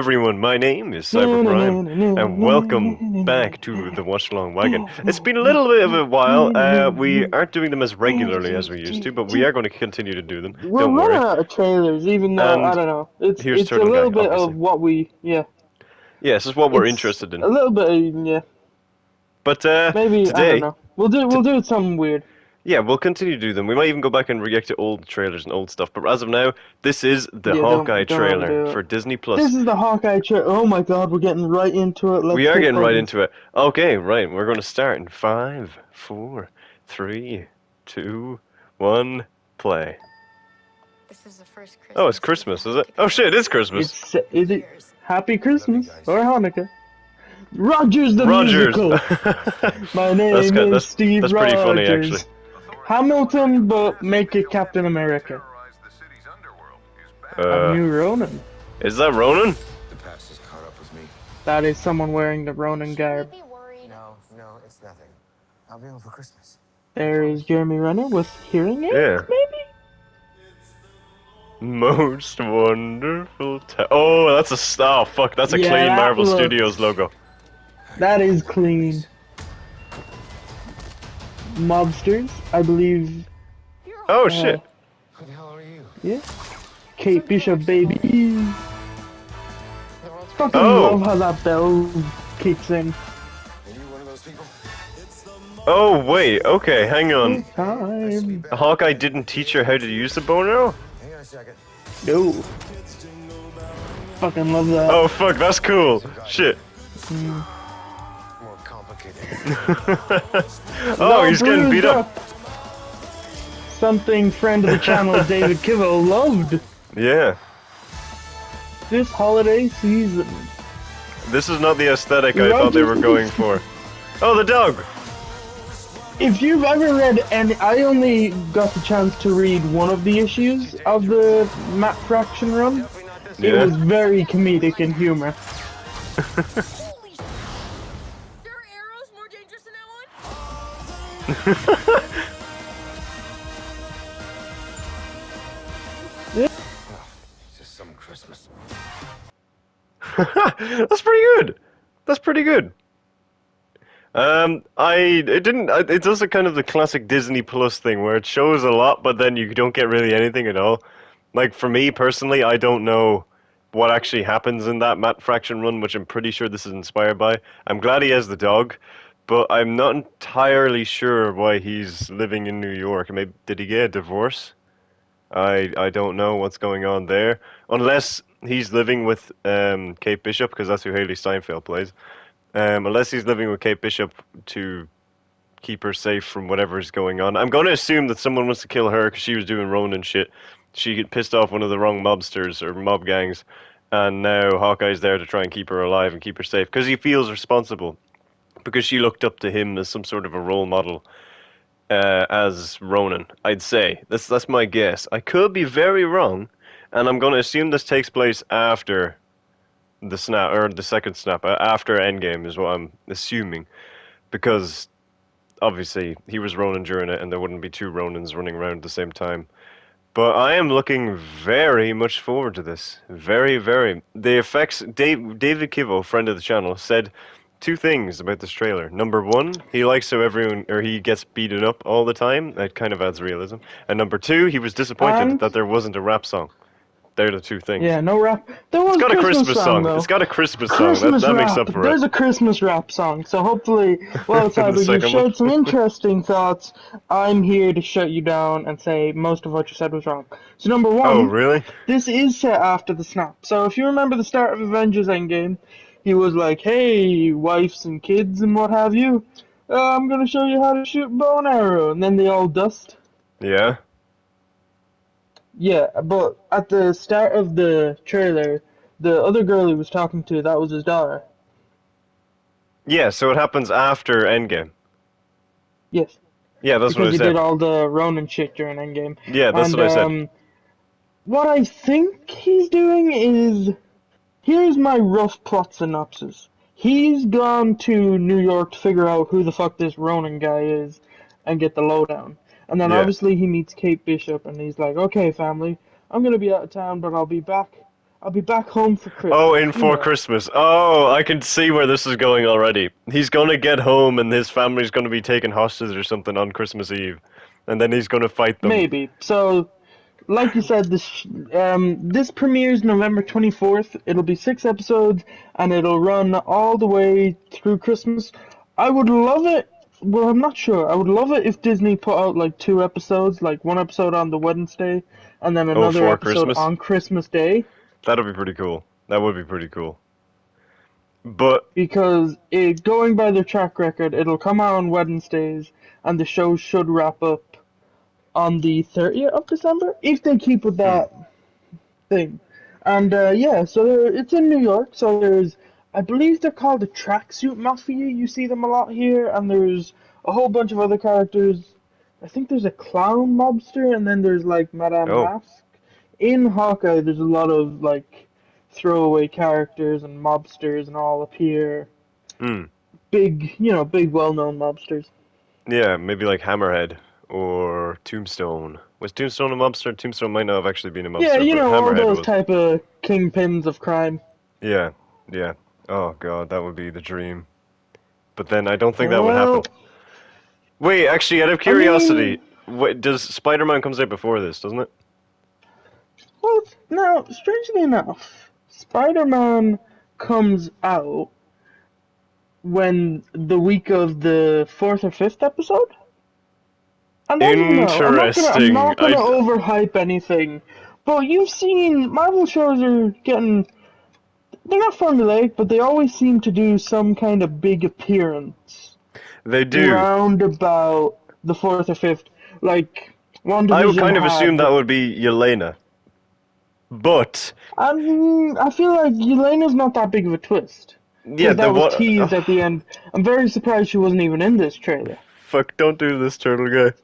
everyone, my name is Cyberprime, and welcome back to the Watchalong Wagon. It's been a little bit of a while, we aren't doing them as regularly as we used to, but we are going to continue to do them, We're don't worry. running out of trailers, even though, I And don't know, it's here's a Turtle little Guy, bit obviously. of what we, Yeah, this is what we're It's interested in. a little bit, yeah. But Maybe, today, I don't know, we'll do something weird. yeah, we'll continue to do them. We might even go back and react to old trailers and old stuff, but as of now, this is the Yeah, Hawkeye don't trailer overdo for it. Disney+. Plus. This is the Hawkeye trailer. Oh my god, we're getting right into it. Let's We are hit getting right buttons. into it. Okay, right. We're going to start in 5, 4, 3, 2, 1, play. This is the first Christmas. Oh, it's Christmas, is it? Oh shit, it's Christmas. Is it Happy Christmas or Hanukkah? Rogers the Rogers. musical. My name is Steve that's Rogers. pretty funny, actually. Hamilton, but make it Captain America. A new Ronin. Is that Ronin? The past has caught up with me. That is someone wearing the Ronin garb. No, it's nothing. I'll be home for Christmas. There is Jeremy Renner with hearing aids, Yeah. maybe? Most wonderful oh, that's a oh fuck, that's a clean Marvel Studios logo. That is clean. Mobsters, I believe. Oh shit. Who the hell are you? Yeah. Kate Bishop, baby. Fucking Oh. love how that bell kicks in. Are you one of those people? Oh wait, okay, hang on. Time. Hawkeye didn't teach her how to use the bow and arrow? Hang on a second. No. Fucking love that. Oh fuck, that's cool. Shit. More complicated. Oh, he's getting beat up. Something friend of the channel, DavidKivo, loved Yeah. this holiday season. This is not the aesthetic I thought they were going for. Oh, the dog! If you've ever read, and I only got the chance to read one of the issues of the Matt Fraction run, it Yeah. was very comedic in humor. Holy sh! There are arrows more dangerous than that one? It's just some Christmas. That's pretty good. That's pretty good. It does a kind of the classic Disney Plus thing where it shows a lot, but then you don't get really anything at all. Like for me personally, I don't know what actually happens in that Matt Fraction run, which I'm pretty sure this is inspired by. I'm glad he has the dog, but I'm not entirely sure why he's living in New York. Maybe did he get a divorce? I don't know what's going on there, unless he's living with Kate Bishop, because that's who Haley Steinfeld plays. Unless he's living with Kate Bishop to keep her safe from whatever's going on. I'm going to assume that someone wants to kill her because she was doing Ronin shit. She get pissed off one of the wrong mobsters or mob gangs, and now Hawkeye's there to try and keep her alive and keep her safe because he feels responsible because she looked up to him as some sort of a role model. As Ronin, I'd say. That's my guess. I could be very wrong, and I'm going to assume this takes place after the snap, or the second snap, after Endgame is what I'm assuming, because obviously he was Ronin during it, and there wouldn't be two Ronins running around at the same time. But I am looking very much forward to this. Very, very. The effects, DavidKivo, friend of the channel, said two things about this trailer. Number one, he likes how he gets beaten up all the time. That kind of adds realism. And number two, he was disappointed that there wasn't a rap song. They're the two things. Yeah, no rap. There was It's got a Christmas song. though. It's got a Christmas song. Christmas That rap. makes up for There's it. a Christmas rap song, so hopefully, well, Tyler, second you've one. shared some interesting thoughts. I'm here to shut you down and say most of what you said was wrong. So number one, Oh, really? this is set after the snap. So if you remember the start of Avengers Endgame, he was like, hey, wives and kids and what have you, I'm gonna show you how to shoot bow and arrow, and then they all dust. Yeah. Yeah, but at the start of the trailer, the other girl he was talking to, that was his daughter. Yeah, so it happens after Endgame. Yes. Yeah, that's Because what I he said. did all the Ronin shit during Endgame. Yeah, that's what I said. What I think he's doing is... Here's my rough plot synopsis. He's gone to New York to figure out who the fuck this Ronin guy is and get the lowdown. And then Yeah. obviously he meets Kate Bishop and he's like, okay, family, I'm gonna be out of town, but I'll be back I'll be back home for Christmas. Oh, in you for know. Christmas. Oh, I can see where this is going already. He's gonna get home and his family's gonna be taken hostage or something on Christmas Eve. And then he's gonna fight them. Maybe. So, like you said, this premieres November 24th. It'll be 6 episodes, and it'll run all the way through Christmas. I would love it. Well, I'm not sure. I would love it if Disney put out like 2 episodes, like 1 episode on the Wednesday, and then Oh, another for episode Christmas? on Christmas Day. That'll be pretty cool. That would be pretty cool. But Because going by their track record, it'll come out on Wednesdays, and the show should wrap up on the 30th of December, if they keep with that thing. And yeah, so it's in New York, so there's, I believe they're called the Tracksuit Mafia, you see them a lot here, and there's a whole bunch of other characters. I think there's a clown mobster, and then there's like Madame Oh. Mask. In Hawkeye, there's a lot of like throwaway characters and mobsters and all appear. Big, big well-known mobsters. yeah, maybe like Hammerhead or Tombstone. Was Tombstone a mobster? Tombstone might not have actually been a mobster, Yeah, but all Hammerhead those was. type of kingpins of crime. Yeah, yeah. Oh god, that would be the dream. But then I don't think that would Well, happen. Wait, actually, out of curiosity, does Spider-Man comes out before this, doesn't it? Well, now, strangely enough, Spider-Man comes out when the week of the 4th or 5th episode? And I don't know. I'm not gonna overhype anything, but you've seen Marvel shows are getting. They're not formulaic, but they always seem to do some kind of big appearance. They do. Round about the 4th or 5th. Like, WandaVision I would kind of had- assume that would be Elena. But I feel like Elena's not that big of a twist. yeah, That was teased at the end. I'm very surprised she wasn't even in this trailer. Fuck, don't do this, turtle guy.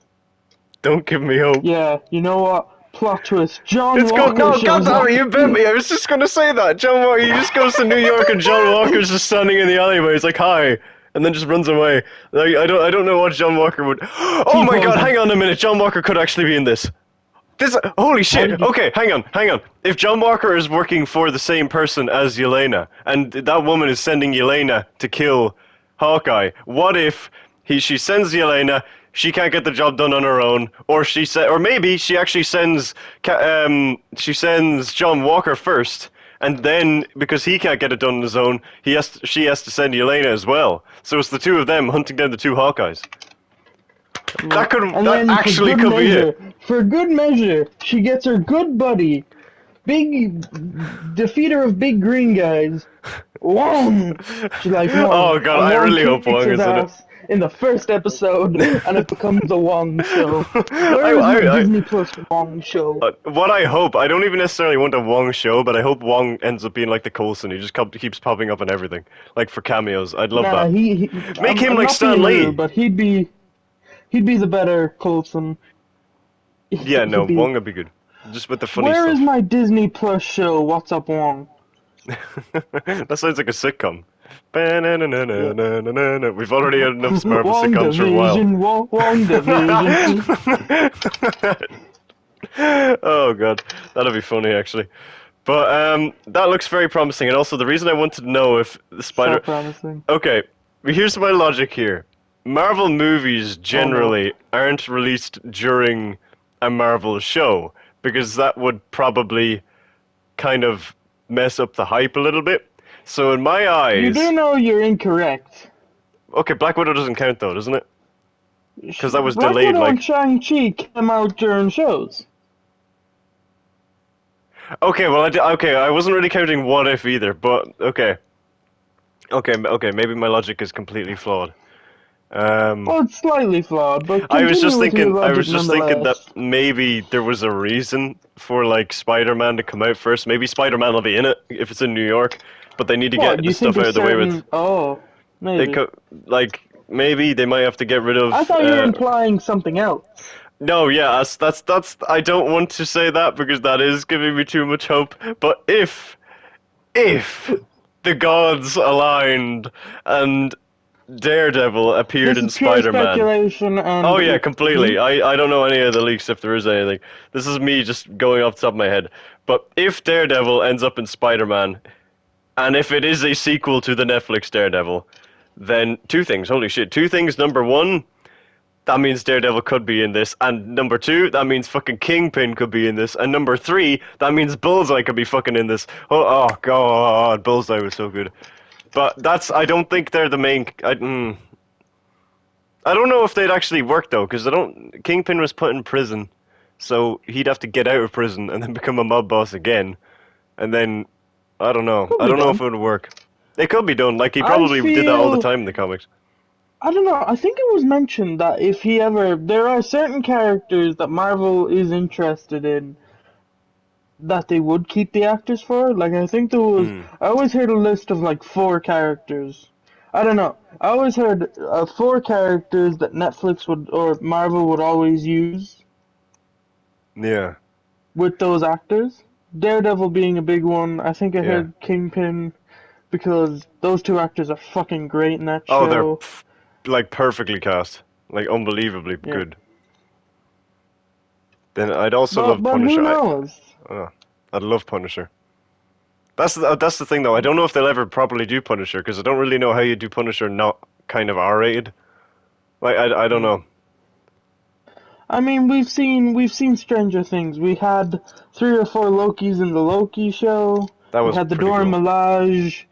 Don't give me hope. Yeah, you know what? Plot twist. John It's Walker go no, shows God damn up. it, you bit me. I was just gonna say that. John Walker, he just goes to New York and John Walker's just standing in the alleyway. He's like, hi, and then just runs away. Like, I don't know what John Walker would. Oh my God, hang on a minute. John Walker could actually be in this. Holy shit. Okay, hang on. If John Walker is working for the same person as Yelena, and that woman is sending Yelena to kill Hawkeye, what if she sends Yelena, she can't get the job done on her own, or maybe she actually sends John Walker first, and then because he can't get it done on his own, she has to send Yelena as well. So it's the two of them hunting down the two Hawkeyes. That actually could be it. For good measure, she gets her good buddy, big defeater of big green guys, Wong. She's like, no, Oh God, I really hope Wong is in it. In the first episode, and it becomes a Wong show. Where is the Disney Plus Wong show? What I hope, I don't even necessarily want a Wong show, but I hope Wong ends up being like the Coulson. He just keeps popping up on everything, like for cameos. I'd love that. Make him like Stan Lee. But he'd be the better Coulson. Yeah, no, Wong would be good. Just with the funny Where stuff. is my Disney Plus show? What's Up Wong? That sounds like a sitcom. We've already had enough Marvel sitcoms for a while. Oh God, that'd be funny actually. But that looks very promising, and also the reason I wanted to know if the Spider. So promising. Okay, here's my logic here. Marvel movies generally aren't released during a Marvel show because that would probably kind of mess up the hype a little bit. So in my eyes... You do know you're incorrect. Okay, Black Widow doesn't count though, doesn't it? Because that was Black delayed Widow like... and Shang-Chi came out during shows. Okay, well, I wasn't really counting What If either, but okay. Okay, maybe my logic is completely flawed. Well, it's slightly flawed, but I was just continue with your thinking logic that maybe there was a reason for like Spider-Man to come out first. Maybe Spider-Man will be in it if it's in New York, but they need to get the stuff out of the way with. Oh, maybe. Maybe they might have to get rid of. I thought you were implying something else. No, yeah, that's. I don't want to say that because that is giving me too much hope. But if the gods aligned and Daredevil appeared This in is pure Spider-Man. speculation, and Oh yeah, completely. I don't know any of the leaks if there is anything. This is me just going off the top of my head. But if Daredevil ends up in Spider-Man, and if it is a sequel to the Netflix Daredevil, then two things. Holy shit. Two things. Number one, that means Daredevil could be in this. And number two, that means fucking Kingpin could be in this. And number three, that means Bullseye could be fucking in this. Oh god, Bullseye was so good. But I don't think they're the main. I don't know if they'd actually work though, because Kingpin was put in prison, so he'd have to get out of prison and then become a mob boss again, and then I don't know. Could I be don't know done. if it would work. It could be done. Like he I probably did that all the feel time in the comics. I don't know. I think it was mentioned that if he ever, there are certain characters that Marvel is interested in that they would keep the actors for. Like I think there was, Hmm. I always heard a list of like 4 characters. I don't know. I always heard 4 characters that Netflix would or Marvel would always use Yeah. with those actors. Daredevil being a big one. I think I Yeah. heard Kingpin because those 2 actors are fucking great in that Oh, they're show. like perfectly cast, like unbelievably Yeah. good. Then I'd also But love but who Punisher. knows? I'd love Punisher. That's the thing though. I don't know if they'll ever properly do Punisher because I don't really know how you do Punisher not kind of R-rated. Like I don't know. I mean, we've seen Stranger Things. We had 3 or 4 Lokis in the Loki show. That We was had the pretty Dora cool. Milaje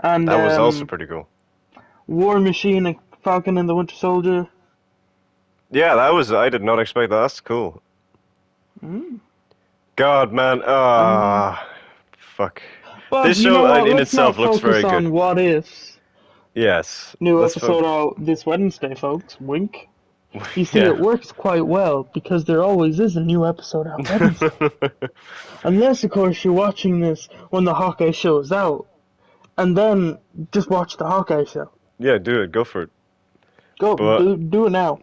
and That was also pretty cool. War Machine and Falcon and the Winter Soldier. Yeah, I did not expect that. That's cool. Mm. God, man. Um, Fuck. but This you know show what? in Let's not itself looks focus very on good. what ifs. Yes. New Let's episode out this Wednesday, folks. Wink. You see, Yeah. it works quite well because there always is a new episode out Wednesday. Unless, of course, you're watching this when the Hawkeye Show is out, and then just watch the Hawkeye Show. Yeah, do it. Go for it. Go But do it now,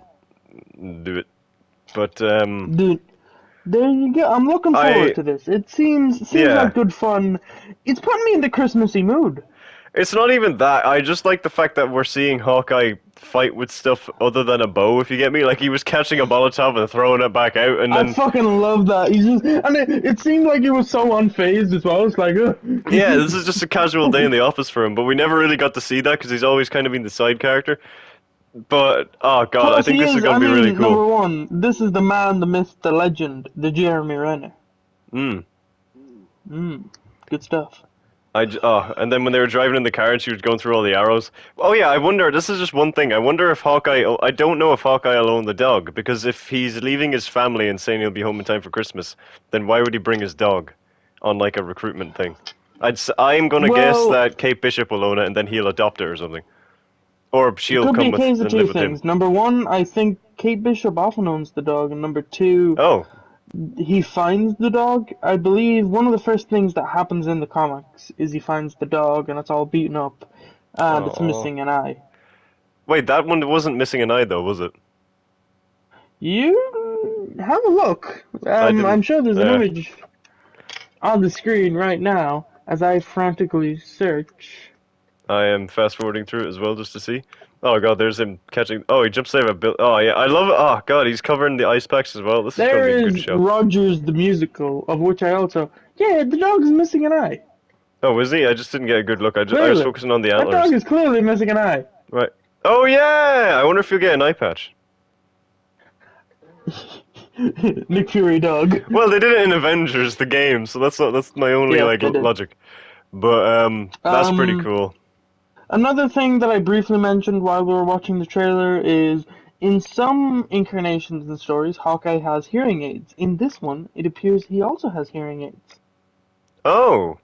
do it. But dude. There you go. I'm looking forward I to this. It seems yeah. like good fun. It's putting me in the Christmassy mood. It's not even that. I just like the fact that we're seeing Hawkeye fight with stuff other than a bow, if you get me. Like, he was catching a Molotov and throwing it back out, and I then... fucking love that. He's just, and it seemed like he was so unfazed as well. It's like, Yeah, this is just a casual day in the office for him, but we never really got to see that, because he's always kind of been the side character. But, oh god, I Plus, think he this is is. going I to be mean, really number cool. one, this is the man, the myth, the legend, the Jeremy Renner. Mm. Good stuff. And then when they were driving in the car and she was going through all the arrows. Oh yeah, I wonder, this is just one thing, I wonder if I don't know if Hawkeye will own the dog, because if he's leaving his family and saying he'll be home in time for Christmas, then why would he bring his dog on like a recruitment thing? I'm gonna guess Well, that Kate Bishop will own it and then he'll adopt it or something. Or it she'll could be come a with case of and live two with him. things. Number one, I think Kate Bishop often owns the dog, and number two, Oh, he finds the dog. I believe one of the first things that happens in the comics is he finds the dog and it's all beaten up and it's oh. missing an eye. Wait, that one wasn't missing an eye though, was it? You have a look. I didn't. I'm sure there's an image on the screen right now as I frantically search. I am fast forwarding through it as well just to see. Oh god, there's him catching. Oh, he jumps out of a bill. Oh yeah, I love it. Oh god, he's covering the ice packs as well. This is going There to be a good is show. Rogers the musical, of which I also. Yeah, the dog is missing an eye. Oh, is he? I just didn't get a good look. I was Clearly. focusing on the That dog antlers. is clearly missing an eye. Right. Oh yeah! I wonder if you'll get an eye patch. Nick Fury dog. Well, they did it in Avengers, the game, so that's my only Yeah, like they did. logic. But that's pretty cool. Another thing that I briefly mentioned while we were watching the trailer is in some incarnations and stories, Hawkeye has hearing aids. In this one, it appears he also has hearing aids. Oh,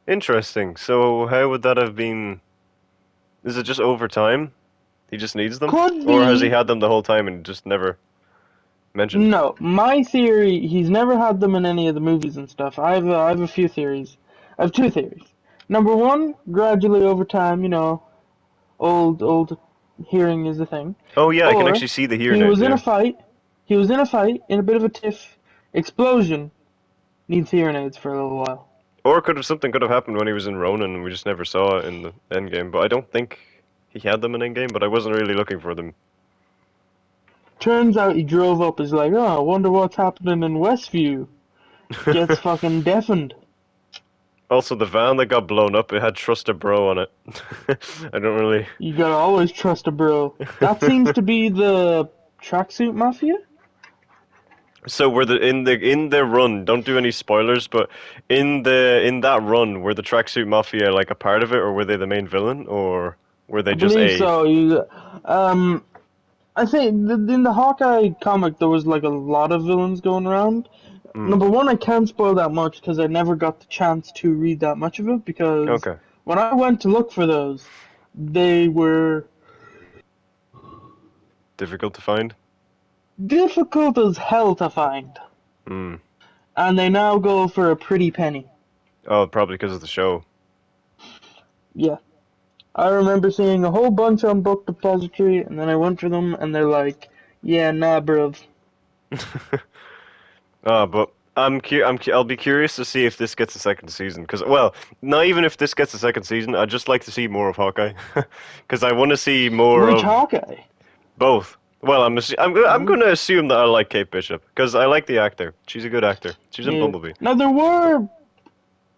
interesting. So how would that have been? Is it just over time? He just needs them, Could or has he be. had them the whole time and just never mentioned? No, my theory, he's never had them in any of the movies and stuff. I have a few theories. I have 2 theories. Number one, gradually over time, old hearing is a thing. Oh yeah, I can Or actually see the he hearing aids was in a there. fight. He was in a fight, in a bit of a tiff, explosion, needs hearing aids for a little while. Or something could have happened when he was in Ronin and we just never saw it in the end game. But I don't think. he had them in Endgame, but I wasn't really looking for them. Turns out he drove up, is like, oh, I wonder what's happening in Westview. Gets fucking deafened. Also, the van that got blown up, it had Trust a Bro on it. I don't really... You gotta always trust a bro. That seems to be the tracksuit mafia? So were in the run, don't do any spoilers, but in that run, were the Tracksuit Mafia like a part of it, or were they the main villain, or were they I just believe a... so. I think in the Hawkeye comic there was like a lot of villains going around. Mm, Number one, I can't spoil that much because I never got the chance to read that much of it because okay. when I went to look for those, they were Difficult to find? difficult as hell to find. Mm. And they now go for a pretty penny. Oh, probably because of the show. Yeah. I remember seeing a whole bunch on Book Depository, and then I went for them, and they're like, yeah, nah, bruv. But I'll be curious to see if this gets a second season. Because, well, not even if this gets a second season, I'd just like to see more of Hawkeye. Because I want to see more Which of Hawkeye? both. Well, I'm going to assume that I like Kate Bishop. Because I like the actor. She's a good actor. She's in Yeah. Bumblebee. Now, there were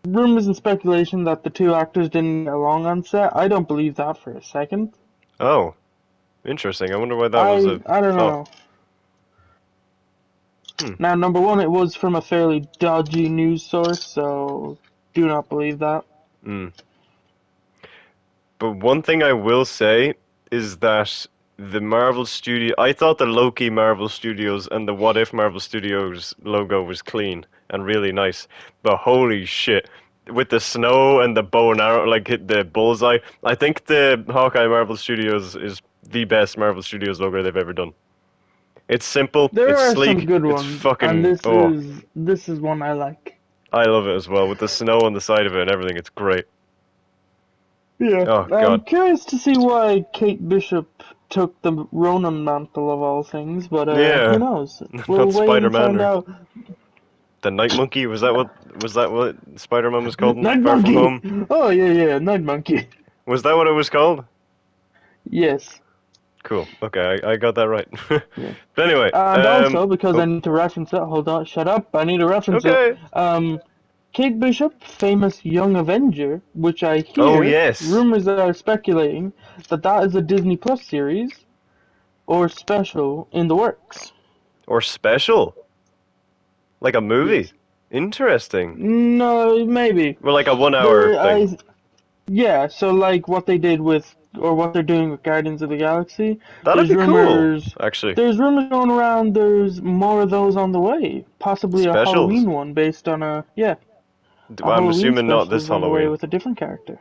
rumors and speculation that the two actors didn't get along on set. I don't believe that for a second. Oh, interesting. I wonder why that was a I don't thought. know. Hmm. Now, number one, it was from a fairly dodgy news source, so do not believe that. Mm. But one thing I will say is that the Marvel Studio... I thought the Loki Marvel Studios and the What If Marvel Studios logo was clean and really nice. But holy shit. With the snow and the bow and arrow, like the bullseye, I think the Hawkeye Marvel Studios is the best Marvel Studios logo they've ever done. It's simple, There it's are some sleek, good it's ones, and fucking... Oh, this is one I like. I love it as well. With the snow on the side of it and everything, it's great. Yeah, Oh, I'm God. curious to see why Kate Bishop took the Ronin mantle of all things, but Yeah, who knows? We'll not wait and Spider-Man find or... out. The Night Monkey, was that what Spider-Man was called in Night Far From Monkey! Home? Oh, yeah, Night Monkey. Was that what it was called? Yes. Cool. Okay, I got that right. Yeah. But anyway, And also, because I oh, need to reference it, hold on, shut up, I need to reference it. okay. Kate Bishop, famous Young Avenger, which I Oh, hear, yes. rumors that are speculating, that is a Disney Plus series, or special, in the works. Or special. Like a movie. Yes. Interesting. No, maybe. Well, like a 1 hour There, thing. yeah, so like what they did with, or what they're doing with Guardians of the Galaxy, That'd there's be cool, rumors, actually. there's rumors going around, there's more of those on the way. Possibly a Specials. Halloween one based on a I'm Halloween assuming not special this is on the way Halloween. with a different character.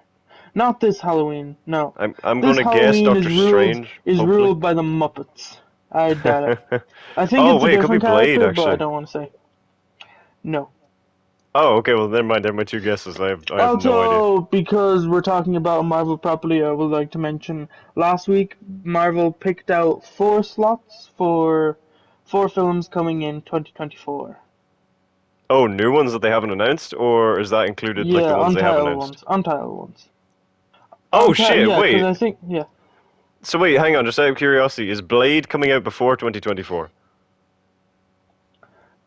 Not this Halloween, no. I'm This gonna guess Halloween Doctor Strange, is hopefully. ruled by the Muppets. I doubt it. I think Oh, it's a wait, it could be different Blade, character, but I actually. don't want to say. No. Oh, okay, well, never mind. They're my two guesses. I have no idea. Also, because we're talking about a Marvel property, I would like to mention last week Marvel picked out 4 slots for 4 films coming in 2024. Oh, new ones that they haven't announced, or is that included like the Yeah, ones they have untitled announced? ones. Untitled ones. Oh shit! Yeah, because Wait. I think, yeah. So wait, hang on. Just out of curiosity, is Blade coming out before 2024?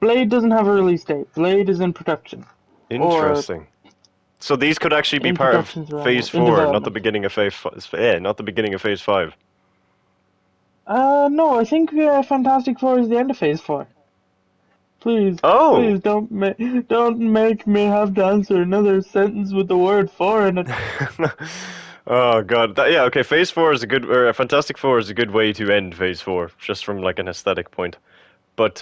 Blade doesn't have a release date. Blade is in production. Or Interesting. So these could actually be in part of production's the wrong Phase word. In 4, not the development. beginning of not the beginning of Phase 5. No, I think Fantastic Four is the end of Phase 4. Please, Oh. please don't make me have to answer another sentence with the word "for" in it. Oh god. Yeah. Okay. Phase 4 is a good, or Fantastic Four is a good way to end Phase 4, just from like an aesthetic point. But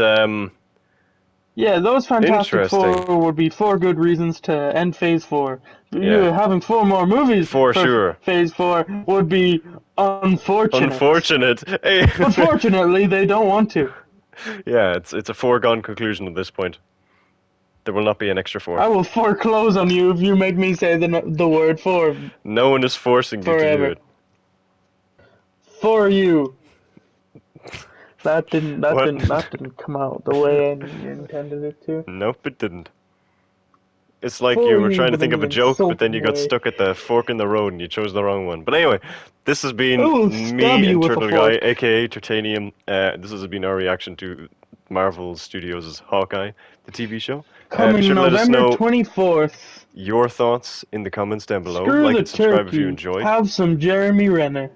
Yeah, those Fantastic interesting. Four would be 4 good reasons to end Phase 4. Yeah. Having 4 more movies For for sure. Phase 4 would be unfortunate. Unfortunate. Hey. But fortunately, they don't want to. Yeah, it's a foregone conclusion at this point. There will not be an extra 4. I will foreclose on you if you make me say the word "for" No one is forcing you to do forever. it. For you. That What? didn't come out the way I intended it to. Nope, it didn't. It's like For you were you, trying to but think in of a an joke, but then you got insulting way. stuck at the fork in the road and you chose the wrong one. But anyway, this has been I will stab me you and with a Turtle Guy, fork. aka Turtanium. This has been our reaction to Marvel Studios' Hawkeye, the TV show. Be Coming sure to let us November know 24th. your thoughts in the comments down below. Screw Like the and subscribe if you turkey. enjoyed. Have some Jeremy Renner.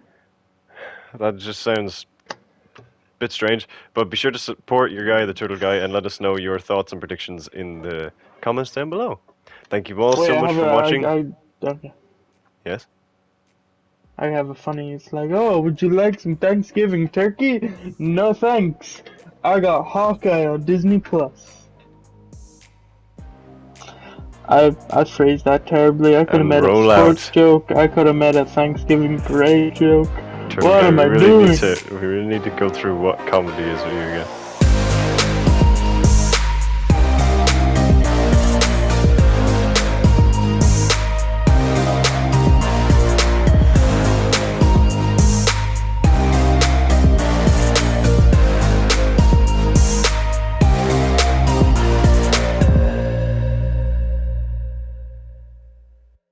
That just sounds a bit strange, but be sure to support your guy, the Turtle Guy, and let us know your thoughts and predictions in the comments down below. Thank you all Wait, so I much have for watching. Yes? I have a funny. It's like, oh, would you like some Thanksgiving turkey? No thanks. I got Hawkeye on Disney Plus. I phrased that terribly. I could have And made a roll sports out. joke. I could have made a Thanksgiving parade joke. Turtle What Guy, am we I really doing? need to go through what comedy is with you again.